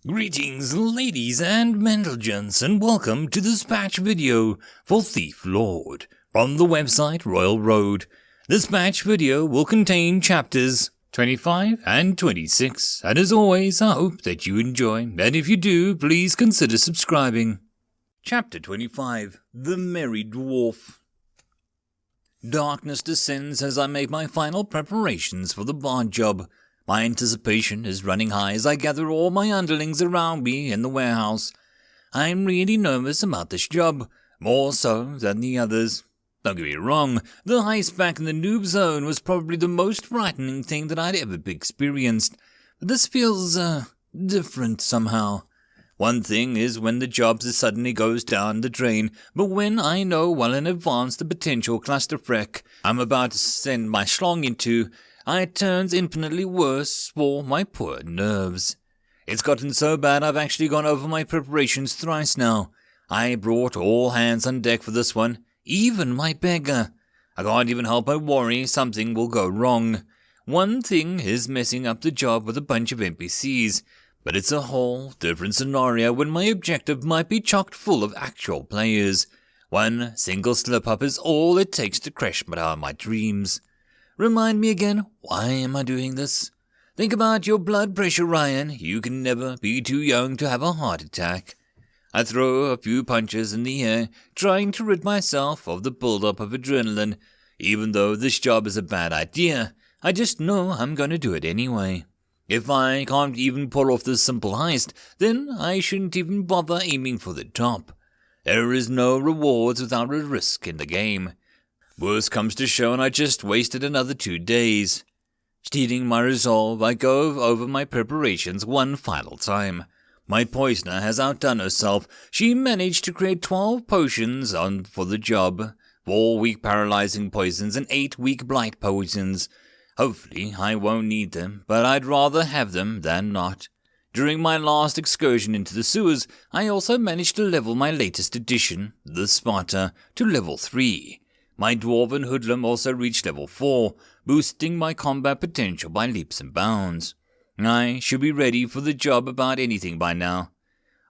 Greetings ladies and gentlemen, and welcome to this patch video for Thief Lord from the website Royal Road. This patch video will contain chapters 25 and 26, and as always I hope that you enjoy, and if you do, please consider subscribing. Chapter 25, The Merry Dwarf. Darkness descends as I make my final preparations for the bard job. My anticipation is running high as I gather all my underlings around me in the warehouse. I'm really nervous about this job, more so than the others. Don't get me wrong, the heist back in the noob zone was probably the most frightening thing that I'd ever experienced, but this feels, different somehow. One thing is when the job suddenly goes down the drain, but when I know well in advance the potential clusterfuck I'm about to send my schlong into, it turns infinitely worse for my poor nerves. It's gotten so bad I've actually gone over my preparations thrice now. I brought all hands on deck for this one, even my beggar. I can't even help but worry something will go wrong. One thing is messing up the job with a bunch of NPCs, but it's a whole different scenario when my objective might be chock full of actual players. One single slip-up is all it takes to crash my dreams. Remind me again, why am I doing this? Think about your blood pressure, Ryan. You can never be too young to have a heart attack. I throw a few punches in the air, trying to rid myself of the build-up of adrenaline. Even though this job is a bad idea, I just know I'm going to do it anyway. If I can't even pull off this simple heist, then I shouldn't even bother aiming for the top. There is no rewards without a risk in the game. Worst comes to show, and I just wasted another 2 days. Stealing my resolve, I go over my preparations one final time. My poisoner has outdone herself. She managed to create 12 potions for the job, 4 weak paralyzing poisons and 8 weak blight poisons. Hopefully I won't need them, but I'd rather have them than not. During my last excursion into the sewers, I also managed to level my latest edition, the Sparta, to level 3. My dwarven hoodlum also reached level 4, boosting my combat potential by leaps and bounds. I should be ready for the job about anything by now.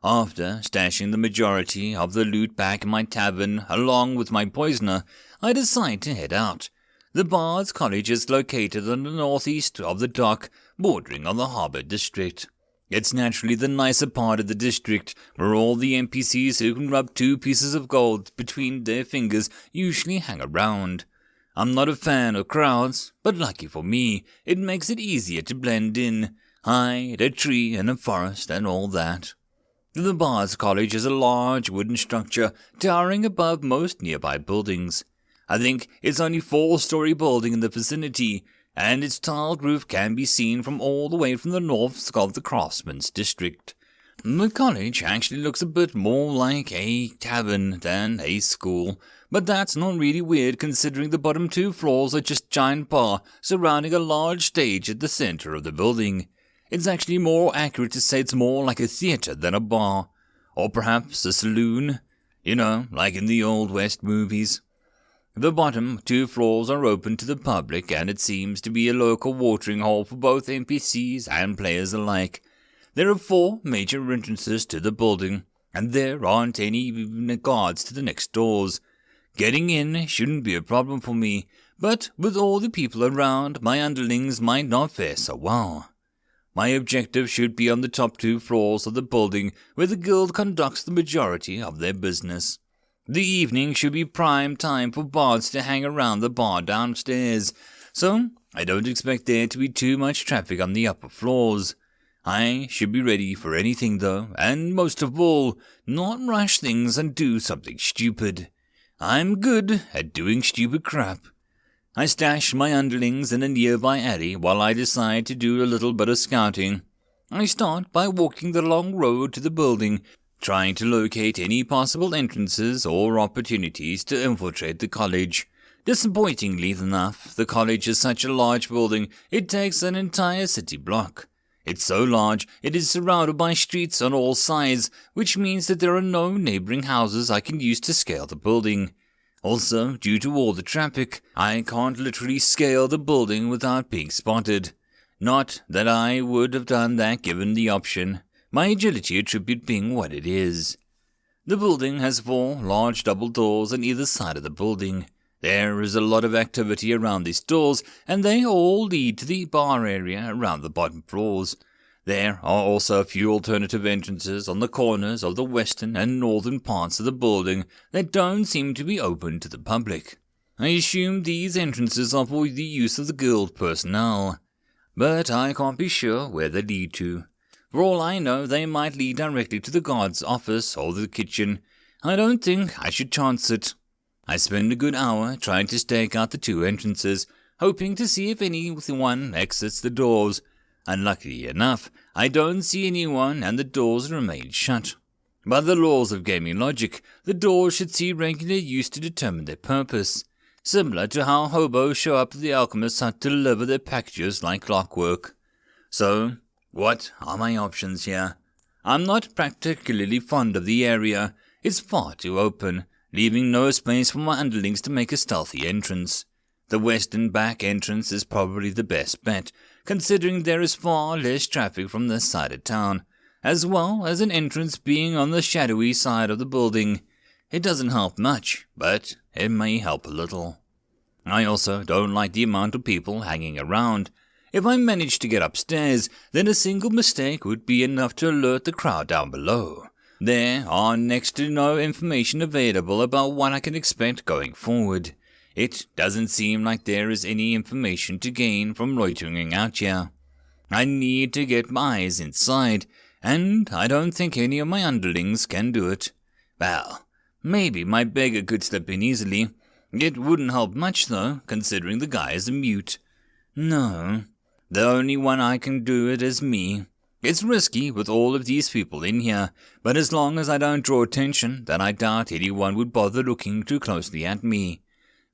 After stashing the majority of the loot back in my tavern along with my poisoner, I decide to head out. The Bard's College is located on the northeast of the dock, bordering on the harbour district. It's naturally the nicer part of the district, where all the NPCs who can rub 2 pieces of gold between their fingers usually hang around. I'm not a fan of crowds, but lucky for me, it makes it easier to blend in, hide a tree in a forest and all that. The Bard's College is a large wooden structure towering above most nearby buildings. I think it's only 4-story building in the vicinity, and its tiled roof can be seen from all the way from the north of the Craftsman's district. The college actually looks a bit more like a tavern than a school, but that's not really weird considering the bottom 2 floors are just giant bar surrounding a large stage at the center of the building. It's actually more accurate to say it's more like a theater than a bar, or perhaps a saloon, like in the Old West movies. The bottom 2 floors are open to the public, and it seems to be a local watering hole for both NPCs and players alike. There are 4 major entrances to the building, and there aren't any guards to the next doors. Getting in shouldn't be a problem for me, but with all the people around, my underlings might not fare so well. My objective should be on the top 2 floors of the building, where the guild conducts the majority of their business. The evening should be prime time for bards to hang around the bar downstairs, so I don't expect there to be too much traffic on the upper floors. I should be ready for anything though, and most of all, not rush things and do something stupid. I'm good at doing stupid crap. I stash my underlings in a nearby alley while I decide to do a little bit of scouting. I start by walking the long road to the building, trying to locate any possible entrances or opportunities to infiltrate the college. Disappointingly enough, the college is such a large building, it takes an entire city block. It's so large, it is surrounded by streets on all sides, which means that there are no neighboring houses I can use to scale the building. Also, due to all the traffic, I can't literally scale the building without being spotted. Not that I would have done that given the option. my agility attribute being what it is. The building has 4 large double doors on either side of the building. There is a lot of activity around these doors, and they all lead to the bar area around the bottom floors. There are also a few alternative entrances on the corners of the western and northern parts of the building that don't seem to be open to the public. I assume these entrances are for the use of the guild personnel, but I can't be sure where they lead to. For all I know, they might lead directly to the guard's office or the kitchen. I don't think I should chance it. I spend a good hour trying to stake out the 2 entrances, hoping to see if anyone exits the doors. Unluckily enough, I don't see anyone and the doors remain shut. By the laws of gaming logic, the doors should see regular use to determine their purpose, similar to how hobos show up at the alchemist's hut to deliver their packages like clockwork. So, what are my options here? I'm not particularly fond of the area. It's far too open, leaving no space for my underlings to make a stealthy entrance. The western back entrance is probably the best bet, considering there is far less traffic from this side of town, as well as an entrance being on the shadowy side of the building. It doesn't help much, but it may help a little. I also don't like the amount of people hanging around. If I manage to get upstairs, then a single mistake would be enough to alert the crowd down below. There are next to no information available about what I can expect going forward. It doesn't seem like there is any information to gain from loitering out here. I need to get my eyes inside, and I don't think any of my underlings can do it. Well, maybe my beggar could slip in easily. It wouldn't help much though, considering the guy is a mute. No, the only one I can do it is me. It's risky with all of these people in here, but as long as I don't draw attention, then I doubt anyone would bother looking too closely at me.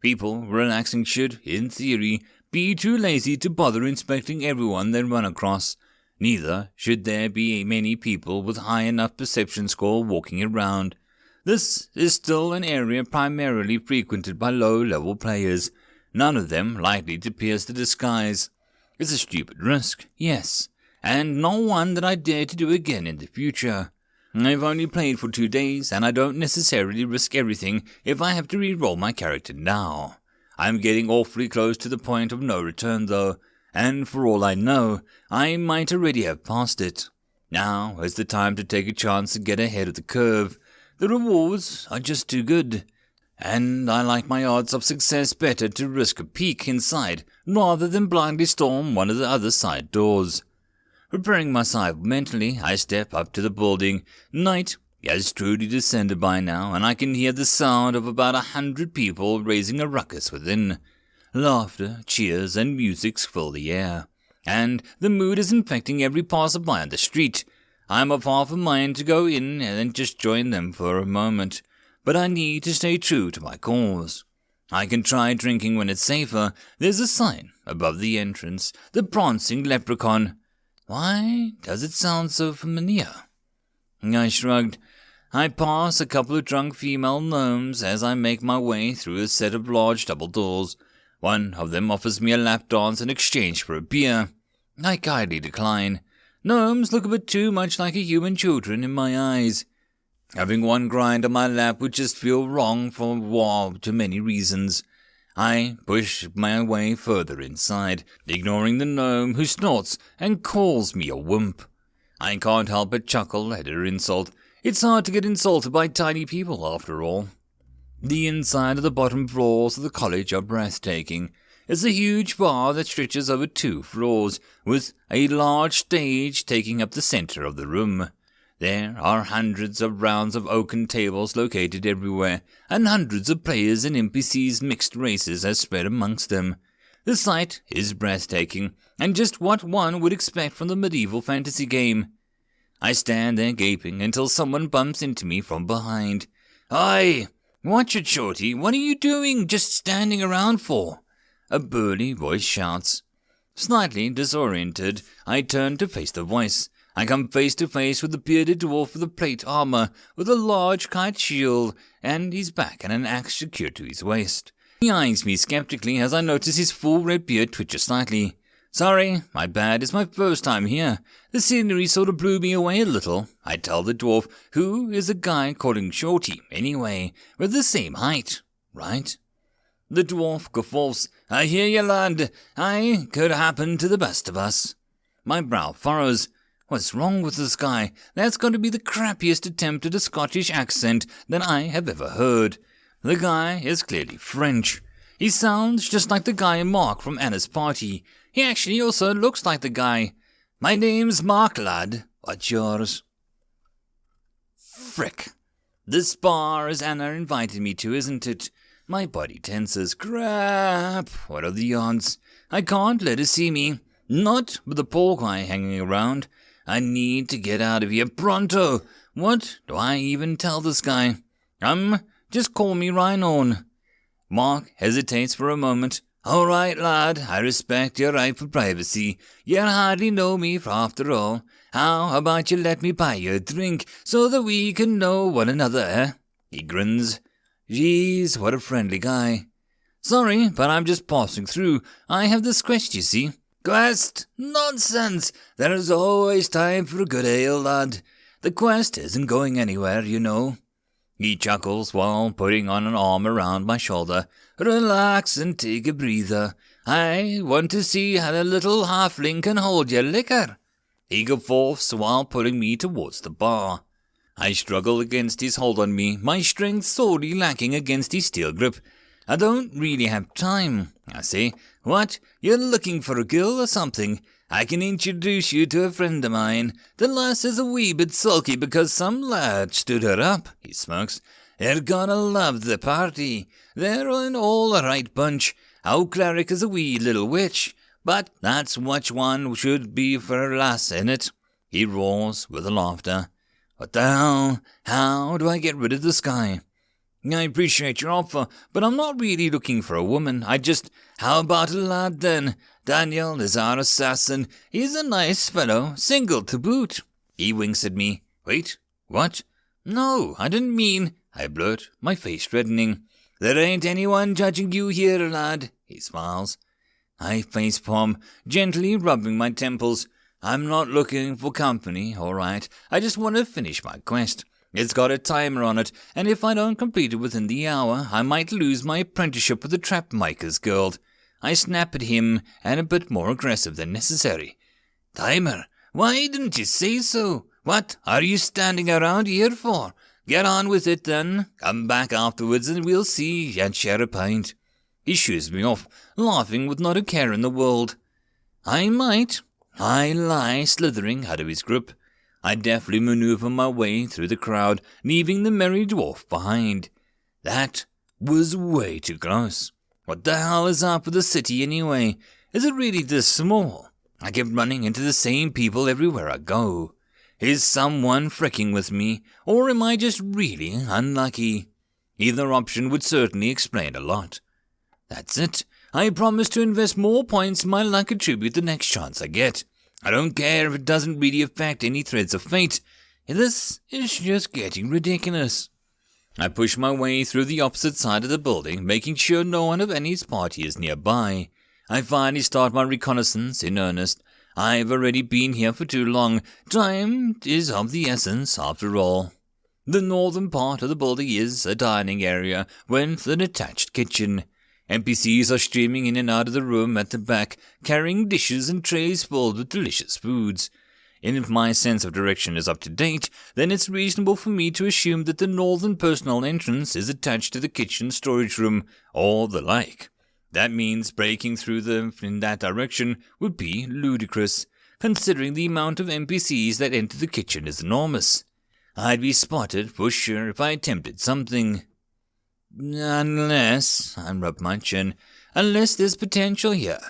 People relaxing should, in theory, be too lazy to bother inspecting everyone they run across. Neither should there be many people with high enough perception score walking around. This is still an area primarily frequented by low-level players, none of them likely to pierce the disguise. It's a stupid risk, yes, and not one that I dare to do again in the future. I've only played for 2 days, and I don't necessarily risk everything if I have to re-roll my character now. I'm getting awfully close to the point of no return though, and for all I know, I might already have passed it. Now is the time to take a chance to get ahead of the curve. The rewards are just too good, and I like my odds of success better to risk a peek inside rather than blindly storm one of the other side doors. Preparing myself mentally, I step up to the building. Night has truly descended by now, and I can hear the sound of about 100 people raising a ruckus within. Laughter, cheers, and music fill the air, and the mood is infecting every passerby on the street. I'm of half a mind to go in and just join them for a moment, but I need to stay true to my cause. I can try drinking when it's safer. There's a sign above the entrance, the prancing leprechaun. Why does it sound so familiar? I shrugged. I pass a couple of drunk female gnomes as I make my way through a set of large double doors. One of them offers me a lap dance in exchange for a beer. I kindly decline. Gnomes look a bit too much like human children in my eyes. Having one grind on my lap would just feel wrong for too many reasons. I push my way further inside, ignoring the gnome who snorts and calls me a wimp. I can't help but chuckle at her insult. It's hard to get insulted by tiny people, after all. The inside of the bottom floors of the college are breathtaking. It's a huge bar that stretches over 2 floors, with a large stage taking up the center of the room. There are hundreds of rounds of oaken tables located everywhere, and hundreds of players and NPCs mixed races are spread amongst them. The sight is breathtaking, and just what one would expect from the medieval fantasy game. I stand there gaping until someone bumps into me from behind. "Hi! Watch it, Shorty. What are you doing? Just standing around for?" A burly voice shouts. Slightly disoriented, I turn to face the voice. I come face to face with the bearded dwarf with a plate armor, with a large kite shield, and his back and an axe secured to his waist. He eyes me skeptically as I notice his full red beard twitches slightly. Sorry, my bad, it's my first time here. The scenery sort of blew me away a little. I tell the dwarf, who is a guy called him Shorty, anyway. We're the same height, right? The dwarf guffaws. I hear you, lad. Aye, could happen to the best of us. My brow furrows. What's wrong with this guy? That's going to be the crappiest attempt at a Scottish accent that I have ever heard. The guy is clearly French. He sounds just like the guy Mark from Anna's party. He actually also looks like the guy. My name's Mark, lad. What's yours? Frick. This bar is Anna invited me to, isn't it? My body tenses. Crap. What are the odds? I can't let her see me. Not with the poor guy hanging around. I need to get out of here pronto. What do I even tell this guy? Just call me Rhino. Mark hesitates for a moment. All right, lad, I respect your right for privacy. You hardly know me after all. How about you let me buy you a drink so that we can know one another, eh? He grins. Jeez, what a friendly guy. Sorry, but I'm just passing through. I have this quest, you see. Quest? Nonsense! There is always time for a good ale, lad. The quest isn't going anywhere, you know. He chuckles while putting on an arm around my shoulder. Relax and take a breather. I want to see how a little halfling can hold your liquor. He guffaws while pulling me towards the bar. I struggle against his hold on me, my strength sorely lacking against his steel grip. I don't really have time, I say. What? You're looking for a girl or something? I can introduce you to a friend of mine. The lass is a wee bit sulky because some lad stood her up, he smirks. You're gonna love the party. They're an all-right bunch. Our cleric is a wee little witch, but that's what one should be for a lass, innit? He roars with laughter. What the hell? How do I get rid of this guy? I appreciate your offer, but I'm not really looking for a woman. How about a lad then? Daniel is our assassin. He's a nice fellow, single to boot. He winks at me. Wait, what? No, I didn't mean, I blurt, my face reddening. There ain't anyone judging you here, lad, he smiles. I facepalm, gently rubbing my temples. I'm not looking for company, all right. I just want to finish my quest. It's got a timer on it, and if I don't complete it within the hour, I might lose my apprenticeship with the Trapmaker's Guild. I snap at him, and a bit more aggressive than necessary. Timer? Why didn't you say so? What are you standing around here for? Get on with it then. Come back afterwards and we'll see and share a pint. He shoos me off, laughing with not a care in the world. I might. I lie slithering out of his grip. I deftly maneuver my way through the crowd, leaving the merry dwarf behind. That was way too close. What the hell is up with the city anyway? Is it really this small? I keep running into the same people everywhere I go. Is someone fricking with me, or am I just really unlucky? Either option would certainly explain a lot. That's it. I promise to invest more points in my luck attribute the next chance I get. I don't care if it doesn't really affect any threads of fate. This is just getting ridiculous. I push my way through the opposite side of the building, making sure no one of Annie's party is nearby. I finally start my reconnaissance in earnest. I've already been here for too long. Time is of the essence, after all. The northern part of the building is a dining area with an attached kitchen. NPCs are streaming in and out of the room at the back, carrying dishes and trays filled with delicious foods. And if my sense of direction is up to date, then it's reasonable for me to assume that the northern personal entrance is attached to the kitchen storage room, or the like. That means breaking through in that direction would be ludicrous, considering the amount of NPCs that enter the kitchen is enormous. I'd be spotted for sure if I attempted something. Unless, I rub my chin, unless there's potential here.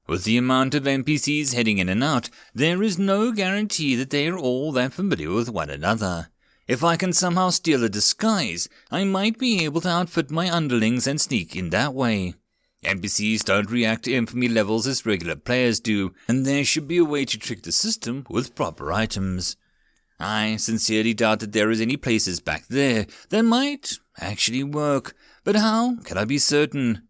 With the amount of NPCs heading in and out, there is no guarantee that they are all that familiar with one another. If I can somehow steal a disguise, I might be able to outfit my underlings and sneak in that way. NPCs don't react to infamy levels as regular players do, and there should be a way to trick the system with proper items. I sincerely doubt that there is any places back there that might actually work, but how can I be certain?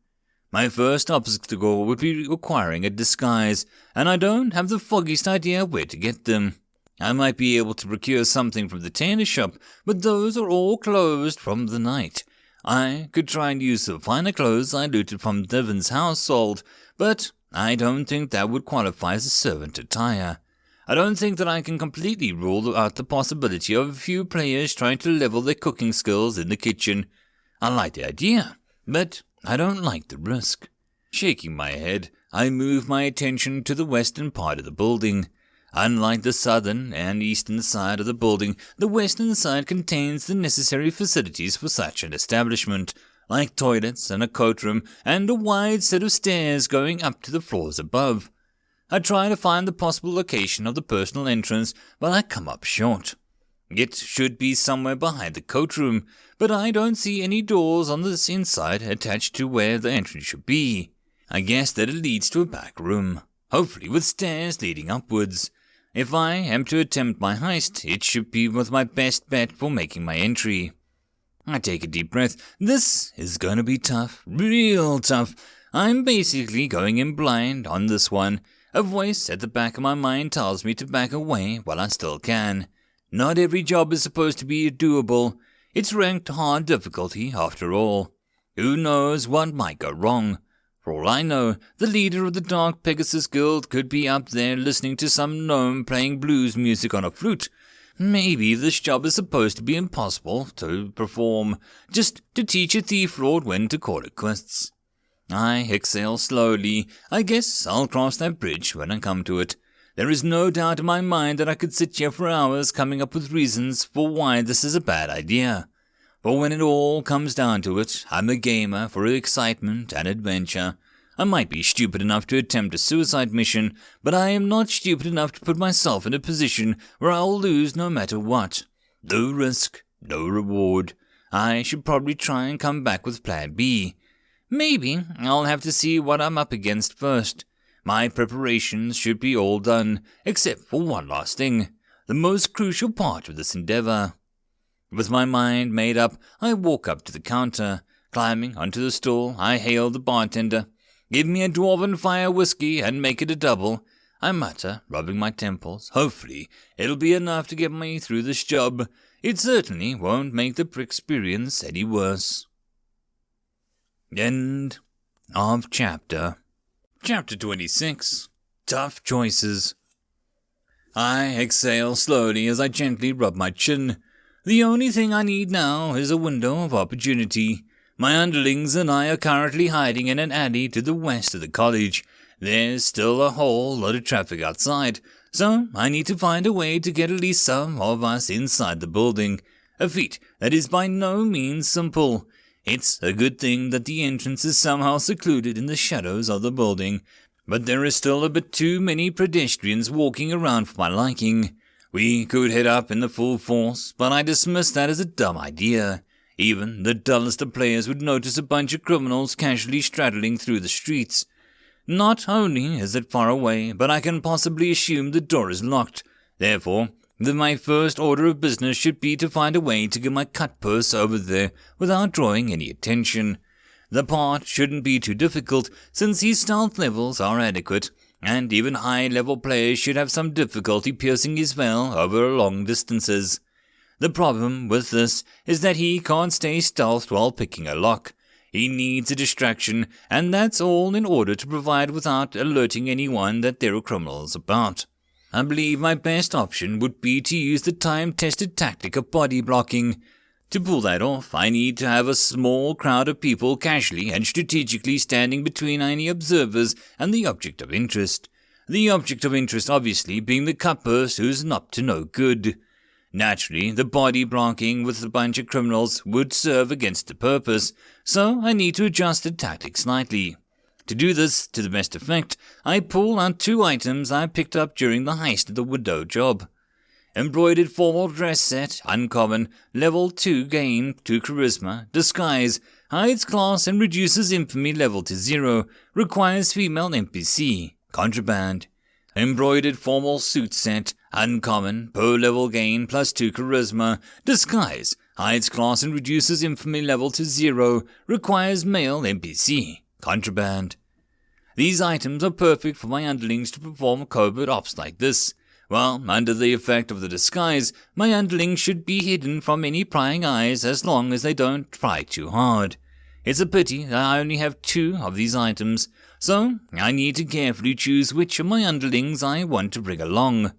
My first obstacle would be requiring a disguise, and I don't have the foggiest idea where to get them. I might be able to procure something from the tailor shop, but those are all closed from the night. I could try and use the finer clothes I looted from Devon's household, but I don't think that would qualify as a servant attire. I don't think that I can completely rule out the possibility of a few players trying to level their cooking skills in the kitchen. I like the idea, but I don't like the risk. Shaking my head, I move my attention to the western part of the building. Unlike the southern and eastern side of the building, the western side contains the necessary facilities for such an establishment, like toilets and a coat room and a wide set of stairs going up to the floors above. I try to find the possible location of the personal entrance, but I come up short. It should be somewhere behind the coat room, but I don't see any doors on this inside attached to where the entrance should be. I guess that it leads to a back room, hopefully with stairs leading upwards. If I am to attempt my heist, it should be with my best bet for making my entry. I take a deep breath. This is going to be tough, real tough. I'm basically going in blind on this one. A voice at the back of my mind tells me to back away while I still can. Not every job is supposed to be doable. It's ranked hard difficulty after all. Who knows what might go wrong? For all I know, the leader of the Dark Pegasus Guild could be up there listening to some gnome playing blues music on a flute. Maybe this job is supposed to be impossible to perform, just to teach a thief lord when to call it quits. I exhale slowly. I guess I'll cross that bridge when I come to it. There is no doubt in my mind that I could sit here for hours coming up with reasons for why this is a bad idea. But when it all comes down to it, I'm a gamer for excitement and adventure. I might be stupid enough to attempt a suicide mission, but I am not stupid enough to put myself in a position where I'll lose no matter what. No risk, no reward. I should probably try and come back with plan B. Maybe I'll have to see what I'm up against first. My preparations should be all done, except for one last thing, the most crucial part of this endeavor. With my mind made up, I walk up to the counter. Climbing onto the stool, I hail the bartender. "Give me a dwarven fire whiskey and make it a double," I mutter, rubbing my temples. Hopefully, it'll be enough to get me through this job. It certainly won't make the experience any worse. End of chapter. Chapter 26. Tough Choices. I exhale slowly as I gently rub my chin. The only thing I need now is a window of opportunity. My underlings and I are currently hiding in an alley to the west of the college. There's still a whole lot of traffic outside, so I need to find a way to get at least some of us inside the building. A feat that is by no means simple. It's a good thing that the entrance is somehow secluded in the shadows of the building, but there is still a bit too many pedestrians walking around for my liking. We could head up in the full force, but I dismiss that as a dumb idea. Even the dullest of players would notice a bunch of criminals casually straddling through the streets. Not only is it far away, but I can possibly assume the door is locked. Therefore, my first order of business should be to find a way to get my cut purse over there without drawing any attention. The part shouldn't be too difficult, since his stealth levels are adequate, and even high-level players should have some difficulty piercing his veil over long distances. The problem with this is that he can't stay stealthed while picking a lock. He needs a distraction, and that's all in order to provide without alerting anyone that there are criminals about. I believe my best option would be to use the time-tested tactic of body blocking. To pull that off, I need to have a small crowd of people casually and strategically standing between any observers and the object of interest. The object of interest obviously being the cut purse who's up to no good. Naturally, the body blocking with a bunch of criminals would serve against the purpose, so I need to adjust the tactic slightly. To do this to the best effect, I pull out 2 items I picked up during the heist of the Widow job. Embroidered formal dress set, uncommon, level 2 gain, 2 charisma, disguise, hides class and reduces infamy level to 0, requires female NPC, contraband. Embroidered formal suit set, uncommon, per level gain plus 2 charisma, disguise, hides class and reduces infamy level to 0, requires male NPC, Contraband. These items are perfect for my underlings to perform covert ops like this. Well, under the effect of the disguise, my underlings should be hidden from any prying eyes as long as they don't pry too hard. It's a pity that I only have 2 of these items, so I need to carefully choose which of my underlings I want to bring along.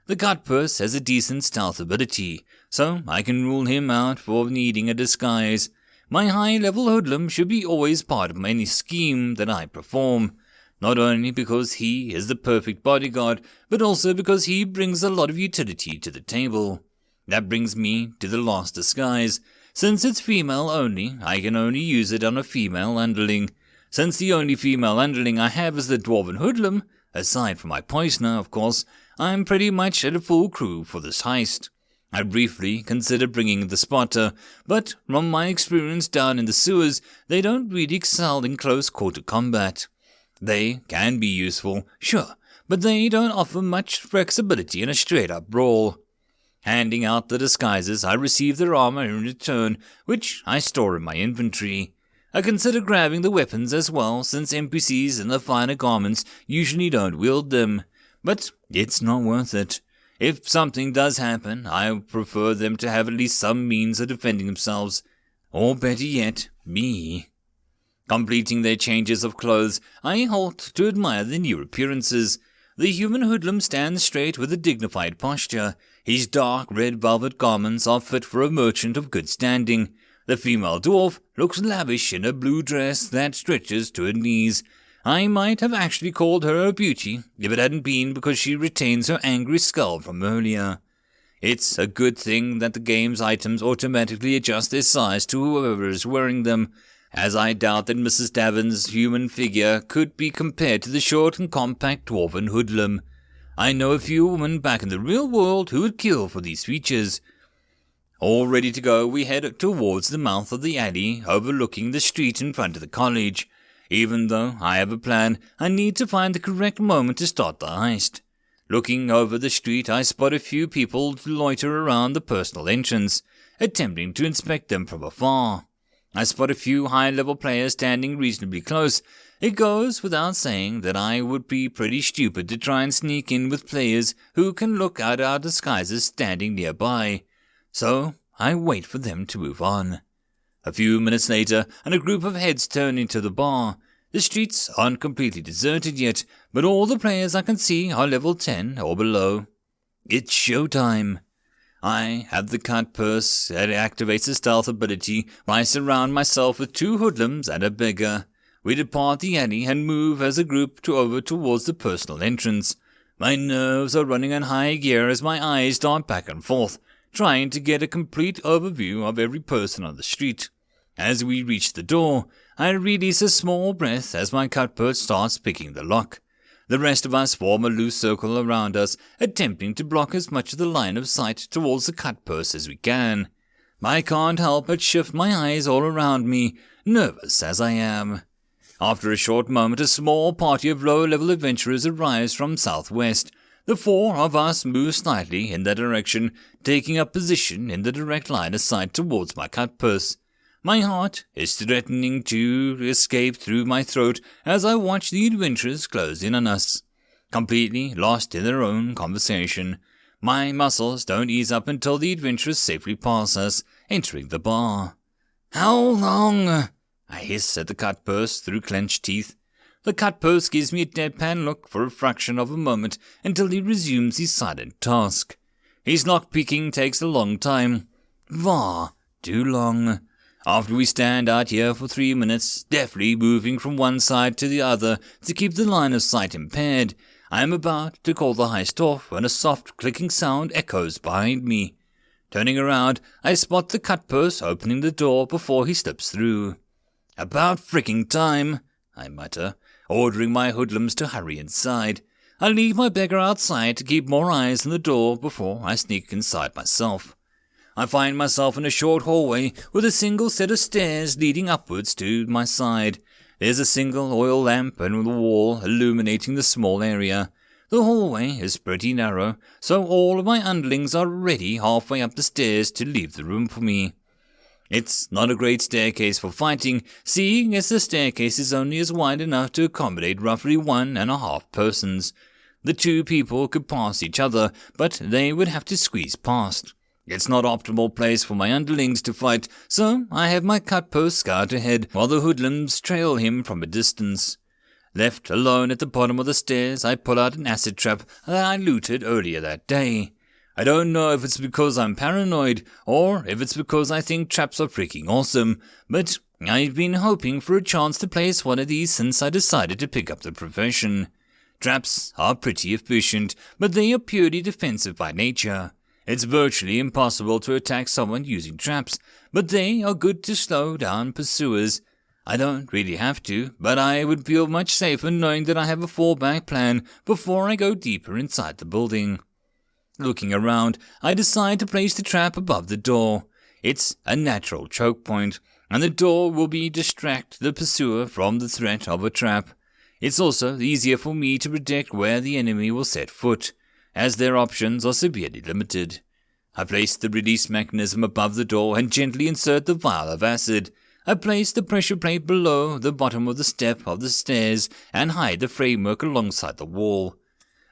The Cutpurse has a decent stealth ability, so I can rule him out for needing a disguise. My high-level hoodlum should be always part of any scheme that I perform, not only because he is the perfect bodyguard, but also because he brings a lot of utility to the table. That brings me to the last disguise. Since it's female only, I can only use it on a female underling. Since the only female underling I have is the Dwarven Hoodlum, aside from my poisoner, of course, I'm pretty much at a full crew for this heist. I briefly considered bringing the Spotter, but from my experience down in the sewers, they don't really excel in close-quarter combat. They can be useful, sure, but they don't offer much flexibility in a straight-up brawl. Handing out the disguises, I receive their armor in return, which I store in my inventory. I consider grabbing the weapons as well, since NPCs in the finer garments usually don't wield them, but it's not worth it. If something does happen, I prefer them to have at least some means of defending themselves, or better yet, me. Completing their changes of clothes, I halt to admire the new appearances. The human hoodlum stands straight with a dignified posture. His dark red velvet garments are fit for a merchant of good standing. The female dwarf looks lavish in a blue dress that stretches to her knees. I might have actually called her a beauty if it hadn't been because she retains her angry skull from earlier. It's a good thing that the game's items automatically adjust their size to whoever is wearing them, as I doubt that Mrs. Davin's human figure could be compared to the short and compact dwarven hoodlum. I know a few women back in the real world who would kill for these features. All ready to go, we head towards the mouth of the alley overlooking the street in front of the college. Even though I have a plan, I need to find the correct moment to start the heist. Looking over the street, I spot a few people loiter around the personal entrance, attempting to inspect them from afar. I spot a few high-level players standing reasonably close. It goes without saying that I would be pretty stupid to try and sneak in with players who can look at our disguises standing nearby. So I wait for them to move on. A few minutes later, and a group of heads turn into the bar. The streets aren't completely deserted yet, but all the players I can see are level 10 or below. It's showtime. I have the Cutpurse that activates the stealth ability. I surround myself with 2 hoodlums and a beggar. We depart the alley and move as a group over towards the personal entrance. My nerves are running on high gear as my eyes dart back and forth, trying to get a complete overview of every person on the street. As we reach the door, I release a small breath as my Cutpurse starts picking the lock. The rest of us form a loose circle around us, attempting to block as much of the line of sight towards the Cutpurse as we can. I can't help but shift my eyes all around me, nervous as I am. After a short moment, a small party of low-level adventurers arrives from southwest. The 4 of us move slightly in that direction, taking up position in the direct line of sight towards my Cutpurse. My heart is threatening to escape through my throat as I watch the adventurers close in on us, completely lost in their own conversation. My muscles don't ease up until the adventurers safely pass us, entering the bar. "How long?" I hiss at the Cutpurse through clenched teeth. The Cutpurse gives me a deadpan look for a fraction of a moment until he resumes his silent task. His lockpicking takes a long time. Far too long. After we stand out here for 3 minutes, deftly moving from one side to the other to keep the line of sight impaired, I am about to call the heist off when a soft clicking sound echoes behind me. Turning around, I spot the Cutpurse opening the door before he steps through. "About fricking time," I mutter, ordering my hoodlums to hurry inside. I leave my beggar outside to keep more eyes on the door before I sneak inside myself. I find myself in a short hallway with a single set of stairs leading upwards to my side. There's a single oil lamp on the wall illuminating the small area. The hallway is pretty narrow, so all of my underlings are already halfway up the stairs to leave the room for me. It's not a great staircase for fighting, seeing as the staircase is only as wide enough to accommodate roughly 1.5 persons. The 2 people could pass each other, but they would have to squeeze past. It's not optimal place for my underlings to fight, so I have my cut-post scout ahead while the hoodlums trail him from a distance. Left alone at the bottom of the stairs, I pull out an acid trap that I looted earlier that day. I don't know if it's because I'm paranoid, or if it's because I think traps are freaking awesome, but I've been hoping for a chance to place one of these since I decided to pick up the profession. Traps are pretty efficient, but they are purely defensive by nature. It's virtually impossible to attack someone using traps, but they are good to slow down pursuers. I don't really have to, but I would feel much safer knowing that I have a fallback plan before I go deeper inside the building. Looking around, I decide to place the trap above the door. It's a natural choke point, and the door will distract the pursuer from the threat of a trap. It's also easier for me to predict where the enemy will set foot, as their options are severely limited. I place the release mechanism above the door and gently insert the vial of acid. I place the pressure plate below the bottom of the step of the stairs and hide the framework alongside the wall.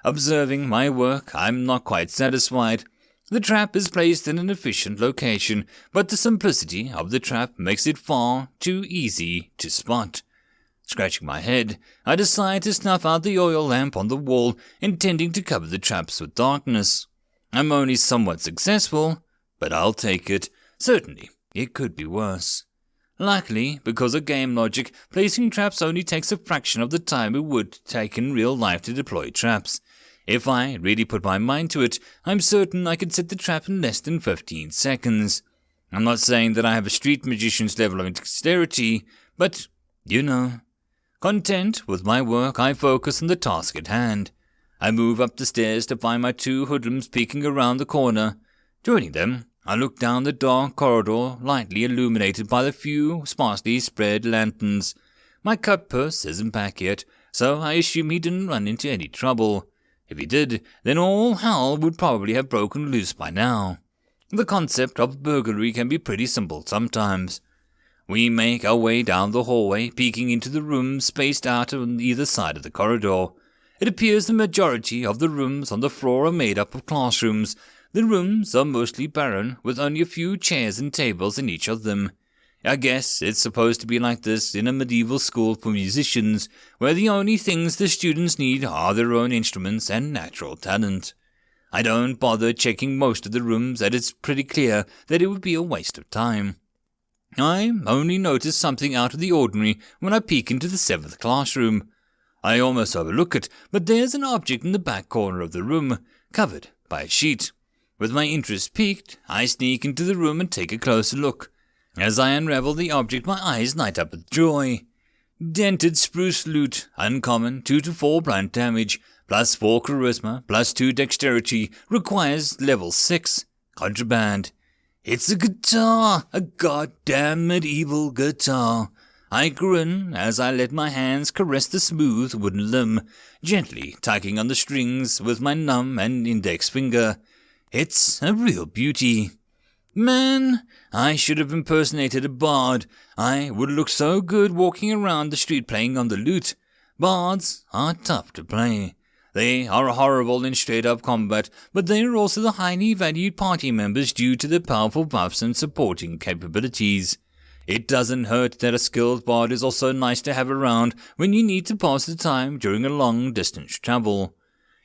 Observing my work, I'm not quite satisfied. The trap is placed in an efficient location, but the simplicity of the trap makes it far too easy to spot. Scratching my head, I decide to snuff out the oil lamp on the wall, intending to cover the traps with darkness. I'm only somewhat successful, but I'll take it. Certainly, it could be worse. Luckily, because of game logic, placing traps only takes a fraction of the time it would take in real life to deploy traps. If I really put my mind to it, I'm certain I could set the trap in less than 15 seconds. I'm not saying that I have a street magician's level of dexterity, but, you know. Content with my work, I focus on the task at hand. I move up the stairs to find my 2 hoodlums peeking around the corner. Joining them, I look down the dark corridor, lightly illuminated by the few sparsely spread lanterns. My cut purse isn't back yet, so I assume he didn't run into any trouble. If he did, then all hell would probably have broken loose by now. The concept of burglary can be pretty simple sometimes. We make our way down the hallway, peeking into the rooms spaced out on either side of the corridor. It appears the majority of the rooms on the floor are made up of classrooms. The rooms are mostly barren, with only a few chairs and tables in each of them. I guess it's supposed to be like this in a medieval school for musicians, where the only things the students need are their own instruments and natural talent. I don't bother checking most of the rooms, as it's pretty clear that it would be a waste of time. I only notice something out of the ordinary when I peek into the 7th classroom. I almost overlook it, but there's an object in the back corner of the room, covered by a sheet. With my interest piqued, I sneak into the room and take a closer look. As I unravel the object, my eyes light up with joy. Dented spruce loot, uncommon, 2 to 4 blunt damage, plus 4 charisma, plus 2 dexterity, requires level 6. Contraband. It's a guitar, a goddamn medieval guitar. I grin as I let my hands caress the smooth wooden limb, gently tugging on the strings with my thumb and index finger. It's a real beauty. Man, I should have impersonated a bard. I would look so good walking around the street playing on the lute. Bards are tough to play. They are horrible in straight-up combat, but they are also the highly valued party members due to their powerful buffs and supporting capabilities. It doesn't hurt that a skilled bard is also nice to have around when you need to pass the time during a long-distance travel.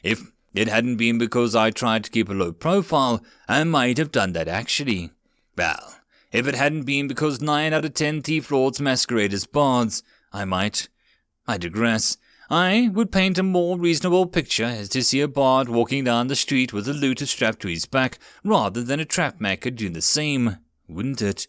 If it hadn't been because I tried to keep a low profile, I might have done that actually. Well, if it hadn't been because 9 out of 10 thief lords masquerade as bards, I might. I digress. I would paint a more reasonable picture as to see a bard walking down the street with a lute strapped to his back, rather than a trap maker doing the same, wouldn't it?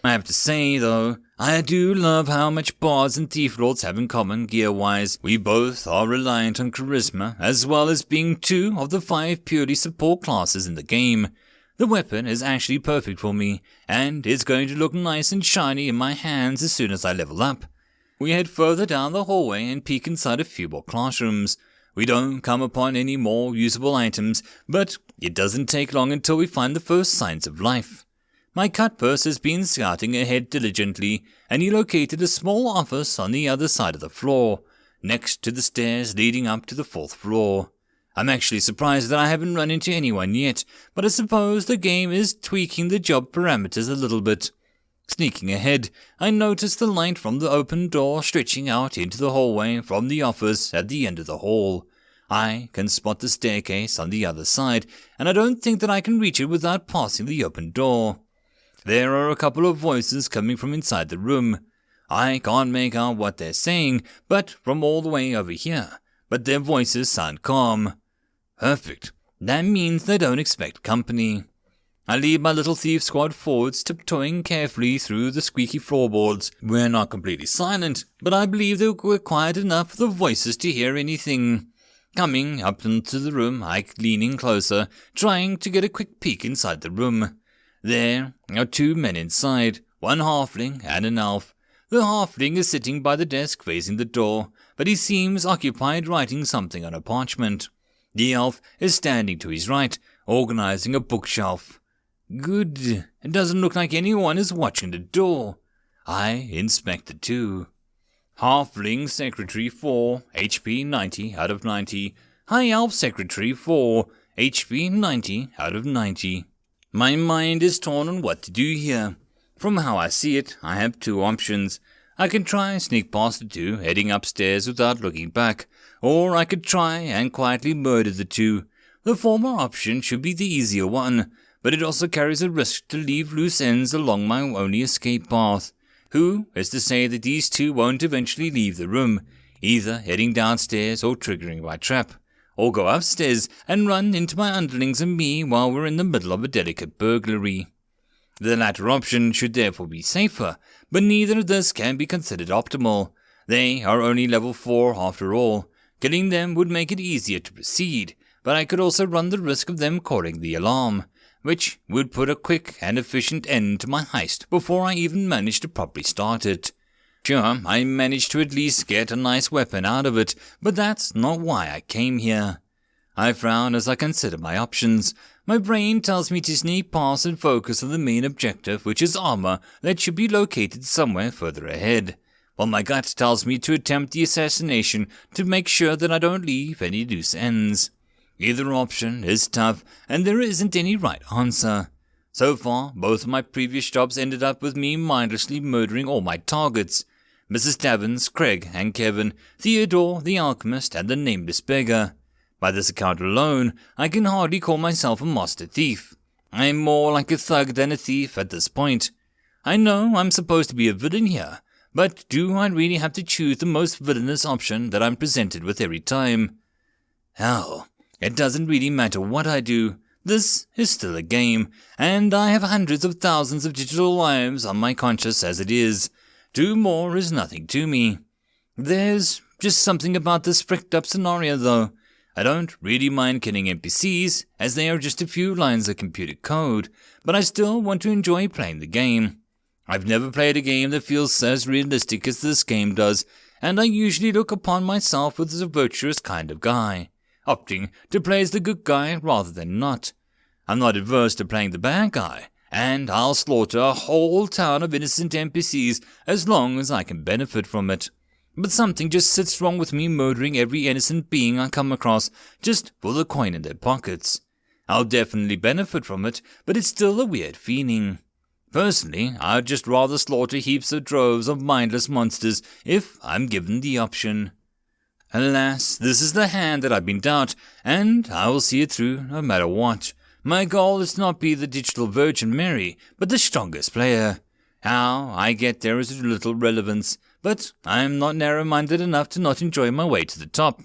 I have to say, though, I do love how much bards and thief lords have in common gear-wise. We both are reliant on charisma, as well as being 2 of the 5 purely support classes in the game. The weapon is actually perfect for me, and it's going to look nice and shiny in my hands as soon as I level up. We head further down the hallway and peek inside a few more classrooms. We don't come upon any more usable items, but it doesn't take long until we find the first signs of life. My cutpurse has been scouting ahead diligently, and he located a small office on the other side of the floor, next to the stairs leading up to the 4th floor. I'm actually surprised that I haven't run into anyone yet, but I suppose the game is tweaking the job parameters a little bit. Sneaking ahead, I noticed the light from the open door stretching out into the hallway from the office at the end of the hall. I can spot the staircase on the other side, and I don't think that I can reach it without passing the open door. There are a couple of voices coming from inside the room. I can't make out what they're saying, but from all the way over here, but their voices sound calm. Perfect. That means they don't expect company. I lead my little thief squad forwards, tiptoeing carefully through the squeaky floorboards. We're not completely silent, but I believe they were quiet enough for the voices to hear anything. Coming up into the room, I lean in closer, trying to get a quick peek inside the room. There are 2 men inside, one halfling and an elf. The halfling is sitting by the desk facing the door, but he seems occupied writing something on a parchment. The elf is standing to his right, organizing a bookshelf. Good. It doesn't look like anyone is watching the door. I inspect the two. Halfling Secretary 4, HP 90 out of 90. High Elf Secretary 4, HP 90 out of 90. My mind is torn on what to do here. From how I see it, I have 2 options. I can try and sneak past the 2, heading upstairs without looking back, or I could try and quietly murder the 2. The former option should be the easier one, but it also carries a risk to leave loose ends along my only escape path. Who is to say that these 2 won't eventually leave the room, either heading downstairs or triggering my trap, or go upstairs and run into my underlings and me while we're in the middle of a delicate burglary. The latter option should therefore be safer, but neither of this can be considered optimal. They are only level 4 after all. Killing them would make it easier to proceed, but I could also run the risk of them calling the alarm, which would put a quick and efficient end to my heist before I even managed to properly start it. Sure, I managed to at least get a nice weapon out of it, but that's not why I came here. I frown as I consider my options. My brain tells me to sneak past and focus on the main objective, which is armor that should be located somewhere further ahead, while my gut tells me to attempt the assassination to make sure that I don't leave any loose ends. Either option is tough, and there isn't any right answer. So far, both of my previous jobs ended up with me mindlessly murdering all my targets. Mrs. Davins, Craig, and Kevin, Theodore, the alchemist, and the nameless beggar. By this account alone, I can hardly call myself a master thief. I am more like a thug than a thief at this point. I know I'm supposed to be a villain here, but do I really have to choose the most villainous option that I'm presented with every time? Hell, it doesn't really matter what I do. This is still a game, and I have hundreds of thousands of digital lives on my conscience as it is. 2 more is nothing to me. There's just something about this fricked up scenario though. I don't really mind killing NPCs, as they are just a few lines of computer code, but I still want to enjoy playing the game. I've never played a game that feels as realistic as this game does, and I usually look upon myself as a virtuous kind of guy, opting to play as the good guy rather than not. I'm not averse to playing the bad guy, and I'll slaughter a whole town of innocent NPCs as long as I can benefit from it. But something just sits wrong with me murdering every innocent being I come across just for the coin in their pockets. I'll definitely benefit from it, but it's still a weird feeling. Personally, I'd just rather slaughter heaps of droves of mindless monsters if I'm given the option. Alas, this is the hand that I've been dealt, and I will see it through no matter what. My goal is to not be the digital Virgin Mary, but the strongest player. How I get there is of little relevance, but I am not narrow-minded enough to not enjoy my way to the top.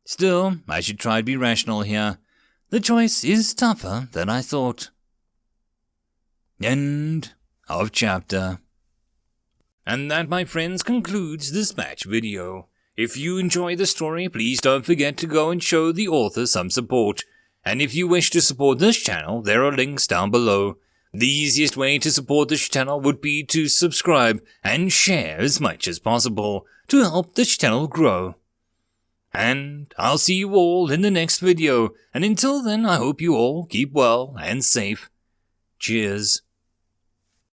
Still, I should try to be rational here. The choice is tougher than I thought. End of chapter. And that, my friends, concludes this match video. If you enjoy the story, please don't forget to go and show the author some support. And if you wish to support this channel, there are links down below. The easiest way to support this channel would be to subscribe and share as much as possible to help this channel grow. And I'll see you all in the next video, and until then I hope you all keep well and safe. Cheers.